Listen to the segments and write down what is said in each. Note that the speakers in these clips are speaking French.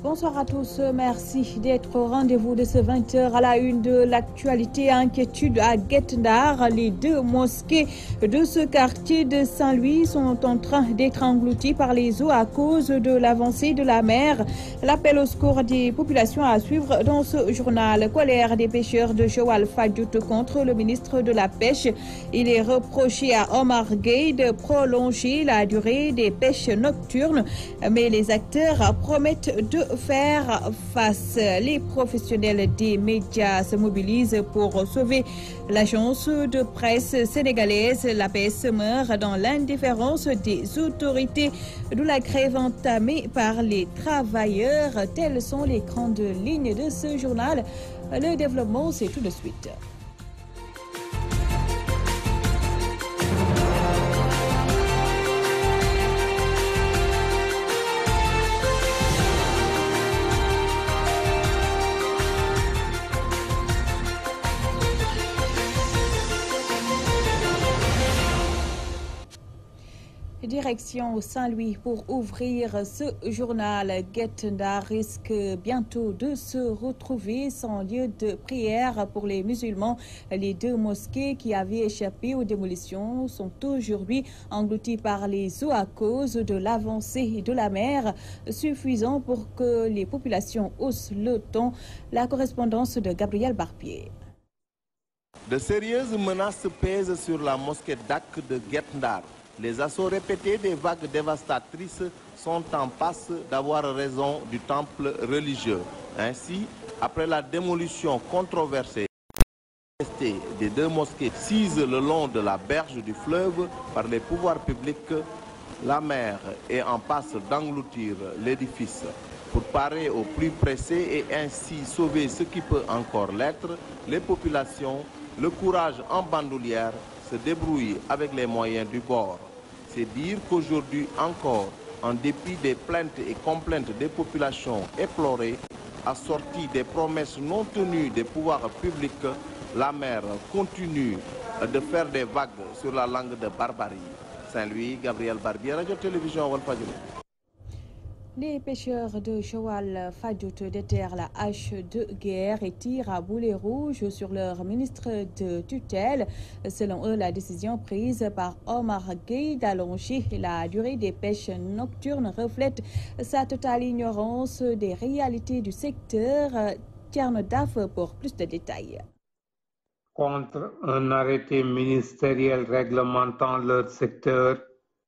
Bonsoir à tous, merci d'être au rendez-vous de ce 20h à la une de l'actualité. Inquiétude à Guet-Ndar. Les deux mosquées de ce quartier de Saint-Louis sont en train d'être englouties par les eaux à cause de l'avancée de la mer. L'appel au secours des populations à suivre dans ce journal. Colère des pêcheurs de Joal Fadiout contre le ministre de la Pêche. Il est reproché à Omar Gueye de prolonger la durée des pêches nocturnes, mais les acteurs promettent de faire face. Les professionnels des médias se mobilisent pour sauver l'agence de presse sénégalaise. La PS meurt dans l'indifférence des autorités de la grève entamée par les travailleurs. Telles sont les grandes lignes de ce journal. Le développement, c'est tout de suite. Direction Saint-Louis pour ouvrir ce journal. Guet-Ndar risque bientôt de se retrouver sans lieu de prière pour les musulmans. Les deux mosquées qui avaient échappé aux démolitions sont aujourd'hui englouties par les eaux à cause de l'avancée de la mer, suffisant pour que les populations haussent le ton. La correspondance de Gabriel Barbier. De sérieuses menaces pèsent sur la mosquée d'Ak de Guet-Ndar. Les assauts répétés des vagues dévastatrices sont en passe d'avoir raison du temple religieux. Ainsi, après la démolition controversée des deux mosquées sises le long de la berge du fleuve par les pouvoirs publics, la mer est en passe d'engloutir l'édifice. Pour parer au plus pressé et ainsi sauver ce qui peut encore l'être, les populations, le courage en bandoulière, se débrouille avec les moyens du bord. C'est dire qu'aujourd'hui encore, en dépit des plaintes et complaintes des populations éplorées, assorties des promesses non tenues des pouvoirs publics, la mer continue de faire des vagues sur la langue de barbarie. Saint-Louis, Gabriel Barbier, Radio-Télévision Walfadjri. Les pêcheurs de Joal Fadiout déterrent la hache de guerre et tirent à boulet rouge sur leur ministre de tutelle. Selon eux, la décision prise par Omar Gueye d'allonger la durée des pêches nocturnes reflète sa totale ignorance des réalités du secteur. Tierno Daf pour plus de détails. Contre un arrêté ministériel réglementant leur secteur,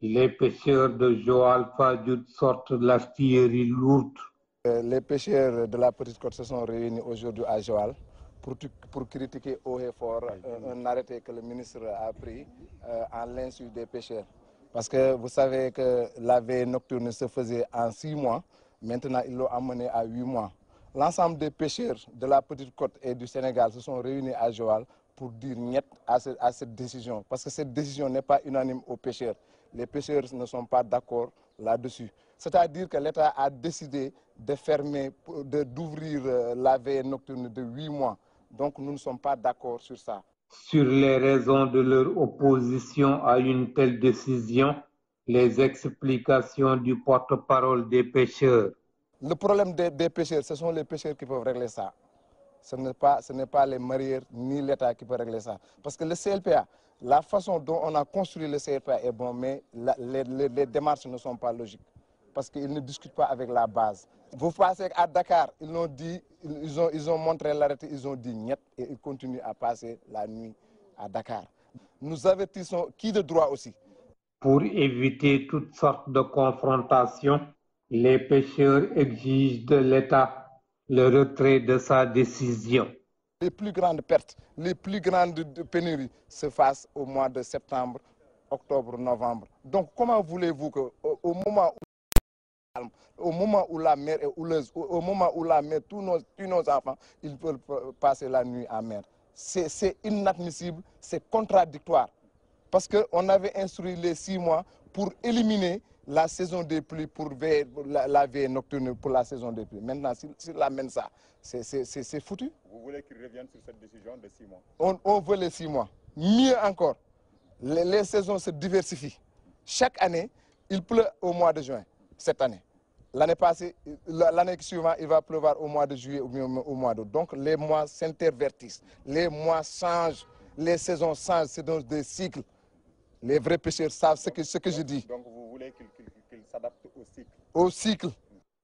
les pêcheurs de Joal Fadiout sortent de l'artillerie lourde. Les pêcheurs de la Petite Côte se sont réunis aujourd'hui à Joal pour critiquer haut et fort un arrêté que le ministre a pris en l'insu des pêcheurs. Parce que vous savez que la veille nocturne se faisait en 6 mois, maintenant ils l'ont amené à 8 mois. L'ensemble des pêcheurs de la Petite Côte et du Sénégal se sont réunis à Joal pour dire niet à cette décision. Parce que cette décision n'est pas unanime aux pêcheurs. Les pêcheurs ne sont pas d'accord là-dessus. C'est-à-dire que l'État a décidé de fermer, d'ouvrir la veille nocturne de 8 mois. Donc nous ne sommes pas d'accord sur ça. Sur les raisons de leur opposition à une telle décision, les explications du porte-parole des pêcheurs. Le problème des pêcheurs, ce sont les pêcheurs qui peuvent régler ça. Ce n'est pas les mareyeurs ni l'État qui peut régler ça. Parce que le CLPA, la façon dont on a construit le CLPA est bon, mais les démarches ne sont pas logiques. Parce qu'ils ne discutent pas avec la base. Vous passez à Dakar, ils ont montré l'arrêté, ils ont dit niet et ils continuent à passer la nuit à Dakar. Nous avertissons qui de droit aussi. Pour éviter toutes sortes de confrontations, les pêcheurs exigent de l'État le retrait de sa décision. Les plus grandes pertes, les plus grandes pénuries se fassent au mois de septembre, octobre, novembre. Donc comment voulez-vous qu'au moment où la mer est houleuse, au moment où la mer tue nos enfants, ils peuvent passer la nuit à mer? C'est inadmissible, c'est contradictoire. Parce qu'on avait instruit les 6 mois pour éliminer la saison des pluies, pour la veille nocturne pour la saison des pluies. Maintenant, s'il amène ça, c'est foutu. Vous voulez qu'il revienne sur cette décision de 6 mois? On veut les 6 mois. Mieux encore, les saisons se diversifient. Chaque année, il pleut au mois de juin, cette année. L'année passée, l'année suivante, il va pleuvoir au mois de juillet ou au mois d'août. Donc les mois s'intervertissent, les mois changent, les saisons changent, c'est donc des cycles. Les vrais pêcheurs savent ce que je dis. Donc vous voulez qu'ils s'adaptent au cycle? Au cycle.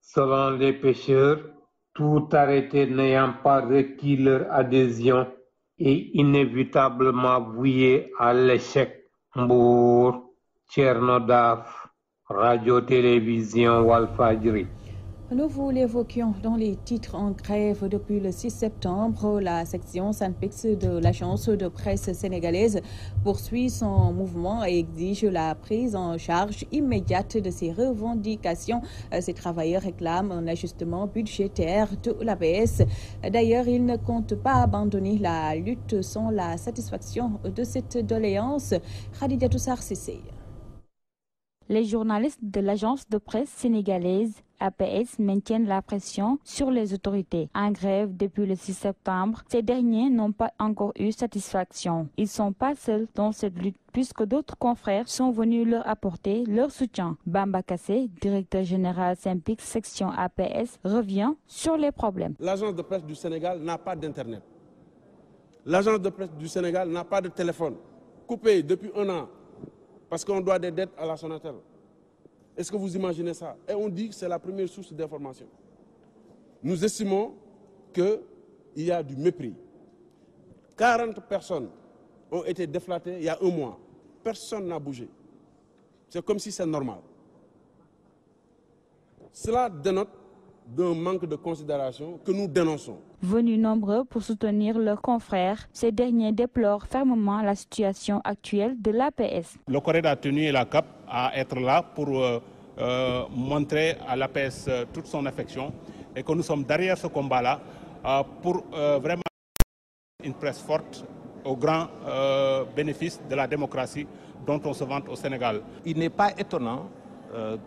Selon les pêcheurs, tout arrêté n'ayant pas requis leur adhésion est inévitablement voué à l'échec. Mbour, Thierno Daf, Radio-Télévision Walfadjri. Nous vous l'évoquions dans les titres en grève depuis le 6 septembre. La section SYNPICS de l'agence de presse sénégalaise poursuit son mouvement et exige la prise en charge immédiate de ses revendications. Ces travailleurs réclament un ajustement budgétaire de l'APS. D'ailleurs, ils ne comptent pas abandonner la lutte sans la satisfaction de cette doléance. Khadijatou Sarr Cissé. Les journalistes de l'agence de presse sénégalaise APS maintiennent la pression sur les autorités. En grève depuis le 6 septembre, ces derniers n'ont pas encore eu satisfaction. Ils ne sont pas seuls dans cette lutte puisque d'autres confrères sont venus leur apporter leur soutien. Bamba Kassé, directeur général SYNPICS section APS, revient sur les problèmes. L'agence de presse du Sénégal n'a pas d'internet. L'agence de presse du Sénégal n'a pas de téléphone. Coupé depuis 1 an parce qu'on doit des dettes à la Sonatel. Est-ce que vous imaginez ça? Et on dit que c'est la première source d'information. Nous estimons qu'il y a du mépris. 40 personnes ont été déflatées il y a 1 mois. Personne n'a bougé. C'est comme si c'est normal. Cela dénote d'un manque de considération que nous dénonçons. Venus nombreux pour soutenir leurs confrères, ces derniers déplorent fermement la situation actuelle de l'APS. Le CORED a tenu la cape à être là pour montrer à l'APS toute son affection et que nous sommes derrière ce combat-là pour vraiment une presse forte au grand bénéfice de la démocratie dont on se vante au Sénégal. Il n'est pas étonnant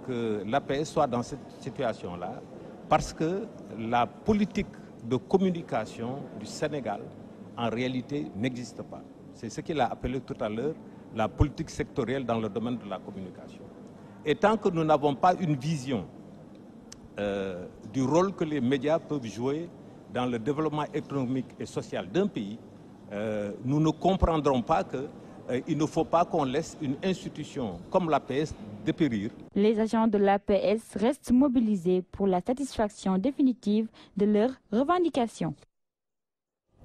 que l'APS soit dans cette situation-là parce que la politique de communication du Sénégal, en réalité, n'existe pas. C'est ce qu'il a appelé tout à l'heure la politique sectorielle dans le domaine de la communication. Et tant que nous n'avons pas une vision du rôle que les médias peuvent jouer dans le développement économique et social d'un pays, nous ne comprendrons pas qu'il ne faut pas qu'on laisse une institution comme l'APS dépérir. Les agents de l'APS restent mobilisés pour la satisfaction définitive de leurs revendications.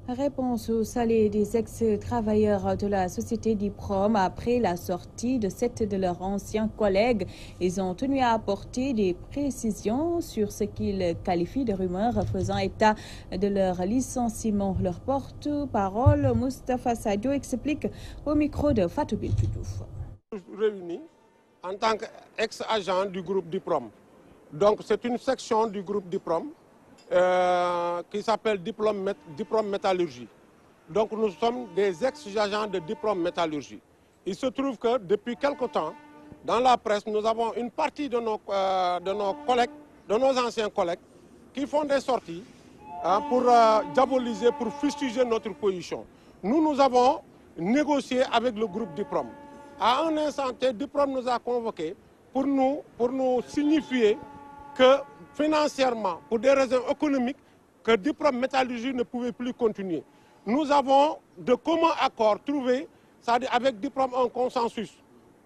Réponse au salaire des ex-travailleurs de la société Diprom après la sortie de 7 de leurs anciens collègues. Ils ont tenu à apporter des précisions sur ce qu'ils qualifient de rumeurs faisant état de leur licenciement. Leur porte-parole, Moustapha Sadio, explique au micro de Fatou Biltoudouf. Réunis en tant qu'ex-agent du groupe Diprom. Donc c'est une section du groupe Diprom qui s'appelle Diprom Métallurgie. Donc nous sommes des ex-agents de Diprom Métallurgie. Il se trouve que depuis quelque temps, dans la presse, nous avons une partie de nos collègues, de nos anciens collègues, qui font des sorties pour diaboliser, pour fustiger notre position. Nous avons négocié avec le groupe Diprom. À un instant T, Diprom nous a convoqués pour nous signifier que financièrement, pour des raisons économiques, que Diprom Métallurgie ne pouvait plus continuer. Nous avons de commun accord trouvé, c'est-à-dire avec Diprom, un consensus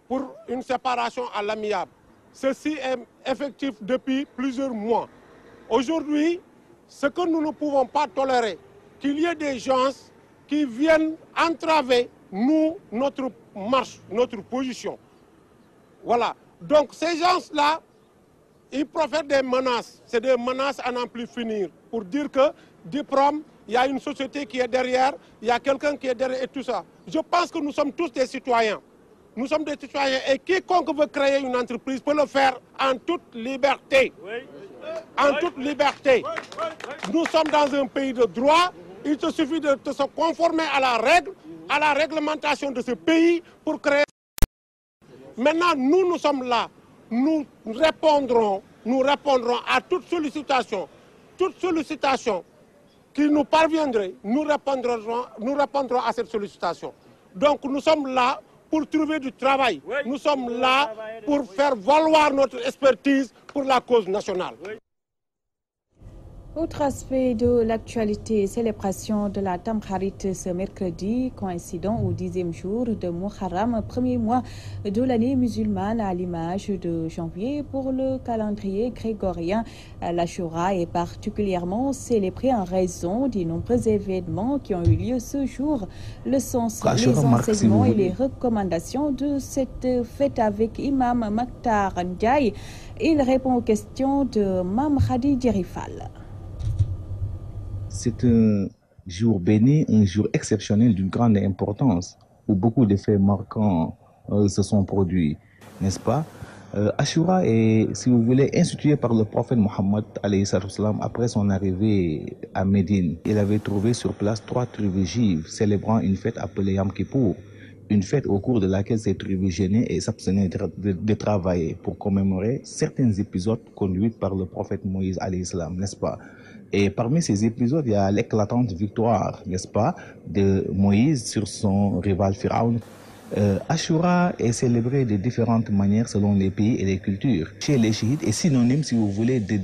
pour une séparation à l'amiable. Ceci est effectif depuis plusieurs mois. Aujourd'hui, ce que nous ne pouvons pas tolérer, qu'il y ait des gens qui viennent entraver notre marche, notre position. Voilà. Donc ces gens-là, ils profèrent des menaces. C'est des menaces à n'en plus finir. Pour dire que Diprom, il y a une société qui est derrière, il y a quelqu'un qui est derrière et tout ça. Je pense que nous sommes tous des citoyens. Nous sommes des citoyens et quiconque veut créer une entreprise peut le faire en toute liberté. En toute liberté. Nous sommes dans un pays de droit. Il te suffit de se conformer à la règle, à la réglementation de ce pays pour créer. Maintenant, nous sommes là. Nous répondrons à toute sollicitation qui nous parviendrait, nous répondrons à cette sollicitation. Donc nous sommes là pour trouver du travail. Nous sommes là pour faire valoir notre expertise, pour la cause nationale. Autre aspect de l'actualité, célébration de la Tamkharit ce mercredi, coïncidant au 10e jour de Muharram, premier mois de l'année musulmane à l'image de janvier. Pour le calendrier grégorien, l'Ashura est particulièrement célébré en raison des nombreux événements qui ont eu lieu ce jour. Le sens, les enseignements et les recommandations de cette fête avec Imam Maktar Ndiaye. Il répond aux questions de Mam Khadi Djerifal. C'est un jour béni, un jour exceptionnel d'une grande importance, où beaucoup de faits marquants se sont produits, n'est-ce pas? Ashura est, si vous voulez, institué par le prophète Mohammed après son arrivée à Médine. Il avait trouvé sur place 3 tribus juives célébrant une fête appelée Yom Kippour, une fête au cours de laquelle ces tribus jeûnaient et s'abstenaient de travailler pour commémorer certains épisodes conduits par le prophète Moïse, n'est-ce pas? Et parmi ces épisodes, il y a l'éclatante victoire, n'est-ce pas, de Moïse sur son rival Pharaon. Ashura est célébré de différentes manières selon les pays et les cultures. Chez les chiites est synonyme, si vous voulez, de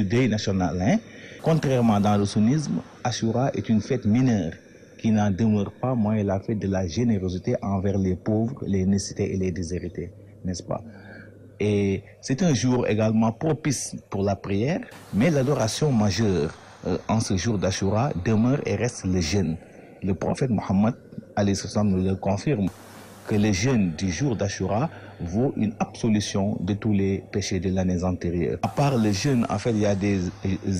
deuil national. Hein? Contrairement dans le sunnisme, Ashura est une fête mineure qui n'en demeure pas moins la fête de la générosité envers les pauvres, les nécessités et les déshérités, n'est-ce pas? Et c'est un jour également propice pour la prière, mais l'adoration majeure en ce jour d'Ashura demeure et reste le jeûne. Le prophète Mohammed nous le confirme, que le jeûne du jour d'Ashura vaut une absolution de tous les péchés de l'année antérieure. À part le jeûne, en fait, il y a des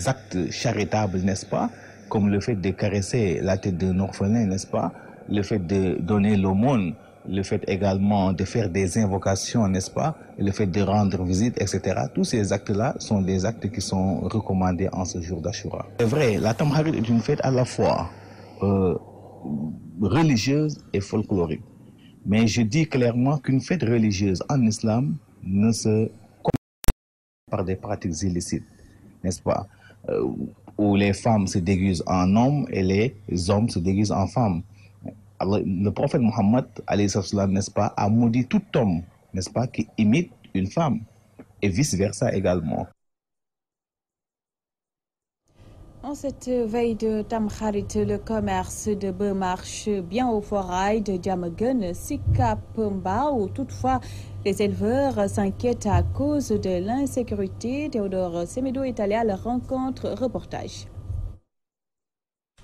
actes charitables, n'est-ce pas? Comme le fait de caresser la tête d'un orphelin, n'est-ce pas? Le fait de donner l'aumône, le fait également de faire des invocations, n'est-ce pas? Le fait de rendre visite, etc. Tous ces actes-là sont des actes qui sont recommandés en ce jour d'Ashura. C'est vrai, la Tamkharit est une fête à la fois religieuse et folklorique. Mais je dis clairement qu'une fête religieuse en islam ne se commet par des pratiques illicites, n'est-ce pas? Où les femmes se déguisent en hommes et les hommes se déguisent en femmes. Alors, le prophète Mohammed, n'est-ce pas, a maudit tout homme, n'est-ce pas, qui imite une femme, et vice-versa également. En cette veille de Tamkharit, le commerce de bœufs marche bien au forail de Diamaguène, Sicap Mbao. Toutefois, les éleveurs s'inquiètent à cause de l'insécurité. Théodore Semedo est allé à la rencontre. Reportage.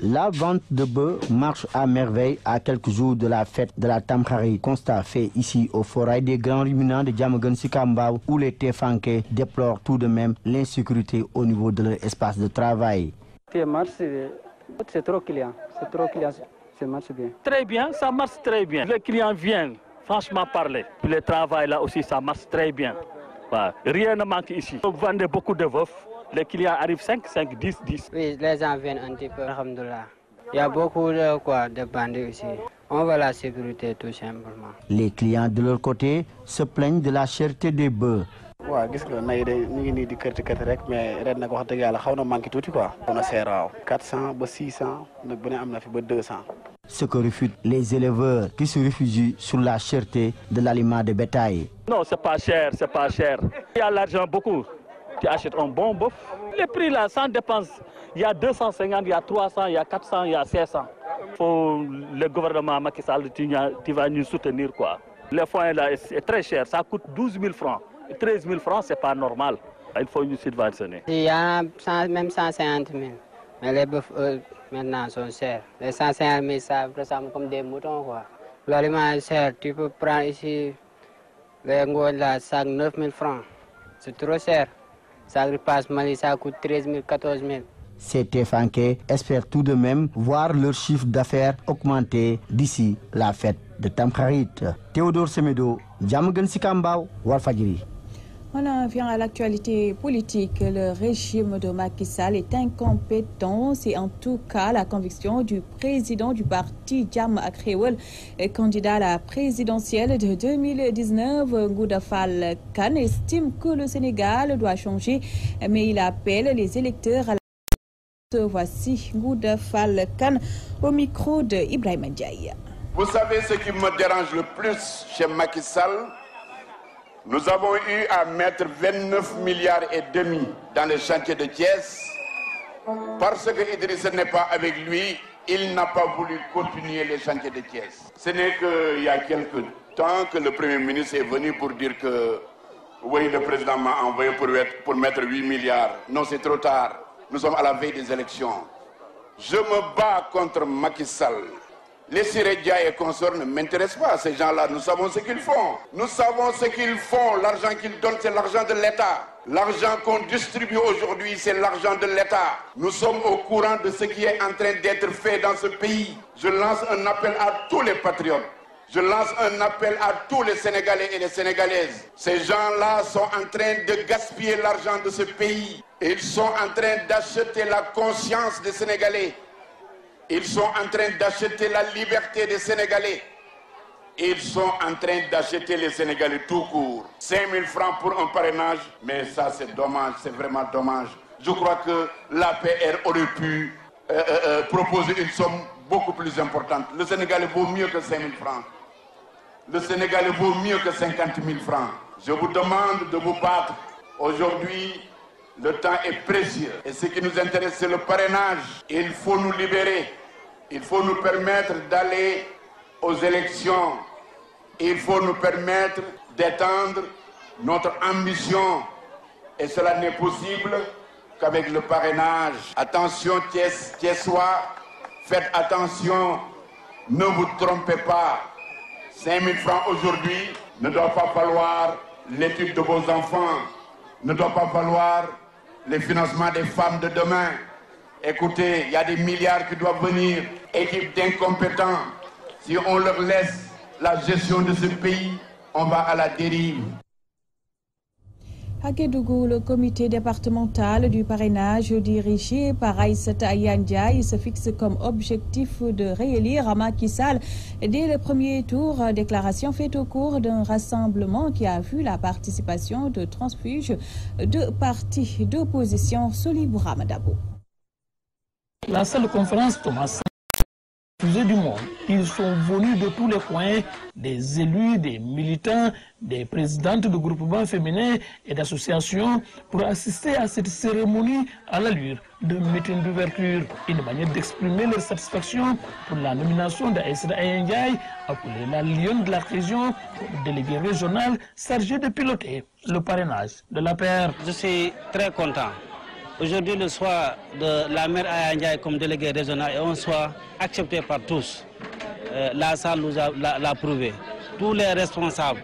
La vente de bœufs marche à merveille à quelques jours de la fête de la Tamkharit. Constat fait ici au forail des grands ruminants de Diamaguène Sikambao, où les Téfanké déplorent tout de même l'insécurité au niveau de leur espace de travail. C'est trop client, ça marche bien. Très bien, ça marche très bien. Les clients viennent, franchement parler. Puis le travail là aussi, ça marche très bien. Ouais. Rien ne manque ici. Vous vendez beaucoup de veufs. Les clients arrivent 5, 10. Oui, les gens viennent un petit peu, alhamdoulilah. Il y a beaucoup de bandits ici. On veut la sécurité tout simplement. Les clients de leur côté se plaignent de la cherté des bœufs. waaw gis nga nay de ñu ngi nii di kërti rek mais ren nag wax dëgg yàlla xaw na manqué tuuti quoi. On a seer waaw 400 ba 600 nag bu ne am na fi ba 200. Ce que refutent les éleveurs qui se réfugient sur la cherté de l'aliment de bétail. Non, c'est pas cher, c'est pas cher. Il y a l'argent beaucoup. Tu achètes un bon bœuf. Les prix là, sans dépense, il y a 250, il y a 300, il y a 400, il y a 500. Faut le gouvernement Macky Sall, tu vas nous soutenir quoi. Le foin là est très cher, ça coûte 12 000 francs. 13 000 francs, c'est pas normal. Il faut nous subventionner. Il y a même 150 000. Mais les bœufs, maintenant, sont chers. Les 150 000, ça ressemble comme des moutons, quoi. L'aliment est cher. Tu peux prendre ici, les ngouilles là, ça coûte 9 000 francs. C'est trop cher. Ça repasse Mali, ça coûte 13 000, 14 000. Ces Téfanké espèrent tout de même voir leur chiffre d'affaires augmenter d'ici la fête de Tamkharit. Théodore Semedo, Diamaguène Sikambao, Walfadjri. On en vient à l'actualité politique. Le régime de Macky Sall est incompétent. C'est en tout cas la conviction du président du parti Jàmm Ak Xéwal, candidat à la présidentielle de 2019. Ngouda Fall Kane estime que le Sénégal doit changer, mais il appelle les électeurs à la... Voici Ngouda Fall Kane au micro de Ibrahima Ndiaye. Vous savez ce qui me dérange le plus chez Macky Sall, Nous avons eu à mettre 29 milliards et demi dans les chantiers de Thiès. Parce que Idrissa n'est pas avec lui, il n'a pas voulu continuer les chantiers de Thiès. Ce n'est qu'il y a quelques temps que le Premier ministre est venu pour dire que oui, le président m'a envoyé pour mettre 8 milliards. Non, c'est trop tard. Nous sommes à la veille des élections. Je me bats contre Macky Sall. Les Sirédia et consorts ne m'intéressent pas. Ces gens-là, nous savons ce qu'ils font. Nous savons ce qu'ils font. L'argent qu'ils donnent, c'est l'argent de l'État. L'argent qu'on distribue aujourd'hui, c'est l'argent de l'État. Nous sommes au courant de ce qui est en train d'être fait dans ce pays. Je lance un appel à tous les patriotes. Je lance un appel à tous les Sénégalais et les Sénégalaises. Ces gens-là sont en train de gaspiller l'argent de ce pays. Ils sont en train d'acheter la conscience des Sénégalais. Ils sont en train d'acheter la liberté des Sénégalais. Ils sont en train d'acheter les Sénégalais tout court. 5 000 francs pour un parrainage, mais ça c'est dommage, c'est vraiment dommage. Je crois que l'APR aurait pu proposer une somme beaucoup plus importante. Le Sénégalais vaut mieux que 5 000 francs. Le Sénégalais vaut mieux que 50 000 francs. Je vous demande de vous battre. Aujourd'hui, le temps est précieux. Et ce qui nous intéresse, c'est le parrainage. Il faut nous libérer. Il faut nous permettre d'aller aux élections. Il faut nous permettre d'étendre notre ambition. Et cela n'est possible qu'avec le parrainage. Attention, Thiessois, faites attention. Ne vous trompez pas. 5 000 francs aujourd'hui ne doit pas falloir l'étude de vos enfants. Ne doit pas falloir les financements des femmes de demain. Écoutez, il y a des milliards qui doivent venir. Équipe d'incompétents. Si on leur laisse la gestion de ce pays, on va à la dérive. À Kédougou, le comité départemental du parrainage dirigé par Aïssata Ndiaye se fixe comme objectif de réélire Macky Sall dès le premier tour. Déclaration faite au cours d'un rassemblement qui a vu la participation de transfuges de partis d'opposition. Solibou Ramadabo. La seule conférence Thomas du monde. Ils sont venus de tous les coins, des élus, des militants, des présidentes de groupements féminins et d'associations pour assister à cette cérémonie à l'allure de meeting d'ouverture. Une manière d'exprimer leur satisfaction pour la nomination d'Aïssata Ndiaye, appelée la lionne de la région, délégué régional chargé de piloter le parrainage de la paire. Je suis très content. Aujourd'hui, le choix de la maire Aya Ndiaye comme délégué régional est un choix accepté par tous. La salle nous l'a prouvé. Tous les responsables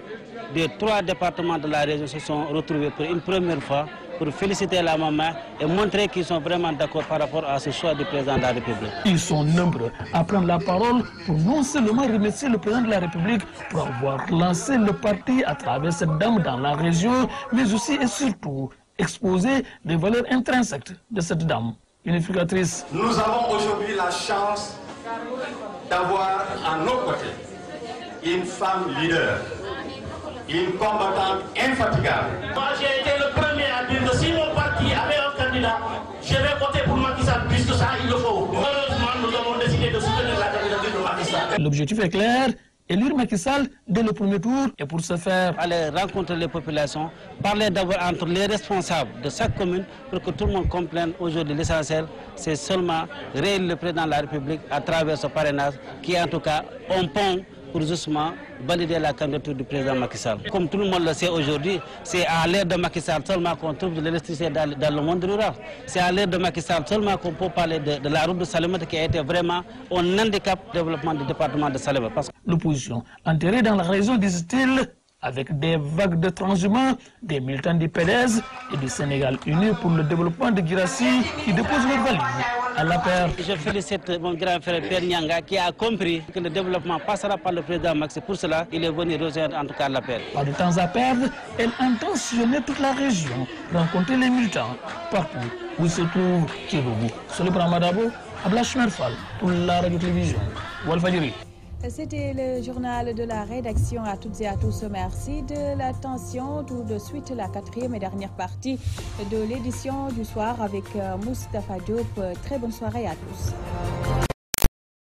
des 3 départements de la région se sont retrouvés pour une première fois pour féliciter la maman et montrer qu'ils sont vraiment d'accord par rapport à ce choix du président de la République. Ils sont nombreux à prendre la parole pour non seulement remercier le président de la République pour avoir lancé le parti à travers cette dame dans la région, mais aussi et surtout exposer les valeurs intrinsèques de cette dame unificatrice. Nous avons aujourd'hui la chance d'avoir à nos côtés une femme leader, une combattante infatigable. Moi, j'ai été le premier à dire que si mon parti avait un candidat, je vais voter pour Macky Sall, puisque ça, il le faut. Heureusement, nous avons décidé de soutenir la candidature de Macky Sall. L'objectif est clair. Élire Macky Sall dès le premier tour et pour ce faire, aller rencontrer les populations, parler d'abord entre les responsables de chaque commune pour que tout le monde comprenne aujourd'hui l'essentiel, c'est seulement réélire le président de la République à travers ce parrainage qui est en tout cas un pont pour justement valider la candidature du président Macky Sall. Comme tout le monde le sait aujourd'hui, c'est à l'ère de Macky Sall seulement qu'on trouve de l'électricité dans le monde rural. C'est à l'ère de Macky Sall seulement qu'on peut parler de la route de Salémata qui a été vraiment un handicap au développement du département de Salémata. L'opposition enterrée dans la région, disent-ils, avec des vagues de transhumants, des militants du PDS et du Sénégal unis pour le développement de Guirassy qui déposent leur valise à la paire. Je félicite mon grand frère Père Nyanga qui a compris que le développement passera par le président Macky. Pour cela, il est venu rejoindre en tout cas la paire. Pas de temps à perdre, elle entend sillonner toute la région, rencontrer les militants partout où se trouve Kédougou. Solibou Ramadabo, Ablaye Merfal pour la radio-télévision Walfadjri. C'était le journal de la rédaction. À toutes et à tous, merci de l'attention. Tout de suite, la 4e et dernière partie de l'édition du soir avec Moustapha Diop. Très bonne soirée à tous.